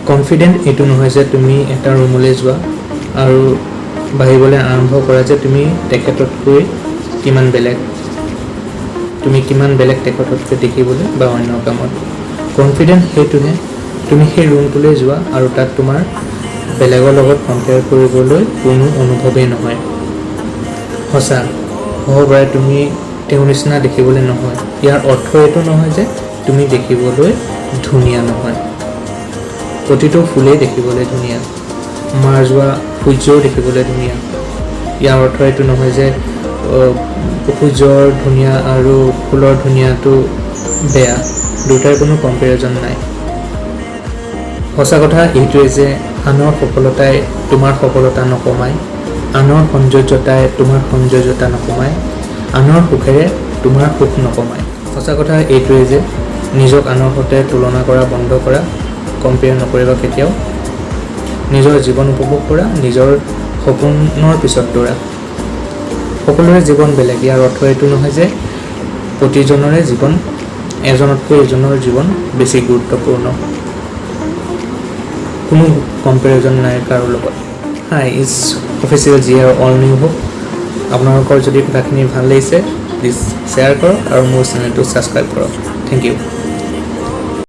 Confident এইটো নহয় যে তুমি এটা ৰুমলৈ যোৱা আৰু ভাবিবলৈ আৰম্ভ কৰা যে তুমি তেখেততকৈ কিমান বেলেগ, তুমি কিমান বেলেগ তেখেততকৈ দেখিবলৈ বা অন্য কামত। কনফিডেণ্ট সেইটোহে তুমি সেই ৰুমটোলৈ যোৱা আৰু তাত তোমাৰ বেলেগৰ লগত কম্পেয়াৰ কৰিবলৈ কোনো অনুভৱেই নহয়। সঁচা হ'ব পাৰে তুমি তেওঁৰ নিচিনা দেখিবলৈ নহয়, ইয়াৰ অৰ্থ এইটো নহয় যে তুমি দেখিবলৈ ধুনীয়া নহয়। প্ৰতিটো ফুলেই দেখিবলৈ ধুনীয়া, মাৰ যোৱা সূৰ্যও দেখিবলৈ ধুনীয়া। ইয়াৰ অৰ্থ এইটো নহয় যে সূৰ্যৰ ধুনীয়া আৰু ফুলৰ ধুনীয়াটো বেয়া, দুটাৰ কোনো কম্পেৰিজন নাই। সঁচা কথা এইটোৱে যে আনৰ সফলতাই তোমাৰ সফলতা নকমায়, আনৰ সৌন্দৰ্যতাই তোমাৰ সৌন্দৰ্যতা নকমায়, আনৰ সুখেৰে তোমাৰ সুখ নকমায়। সঁচা কথা এইটোৱে যে নিজক আনৰ সৈতে তুলনা কৰা বন্ধ কৰা, কম্পেয়াৰ নকৰিবা কেতিয়াও। নিজৰ জীৱন উপভোগ কৰা, নিজৰ সপোনৰ পিছত দৌৰা। সকলোৰে জীৱন বেলেগ, ইয়াৰ অৰ্থ এইটো নহয় যে প্ৰতিজনৰে জীৱন এজনতকৈ এজনৰ জীৱন বেছি গুৰুত্বপূৰ্ণ। কোনো কম্পেৰিজন নাই কাৰো লগত। হাই, ইজ অফিচিয়েল জিয়াৰ অল নিউ হোপ। আপোনালোকৰ যদি কথাখিনি ভাল লাগিছে প্লিজ শ্বেয়াৰ কৰক আৰু মোৰ চেনেলটো ছাবস্ক্ৰাইব কৰক। Thank U.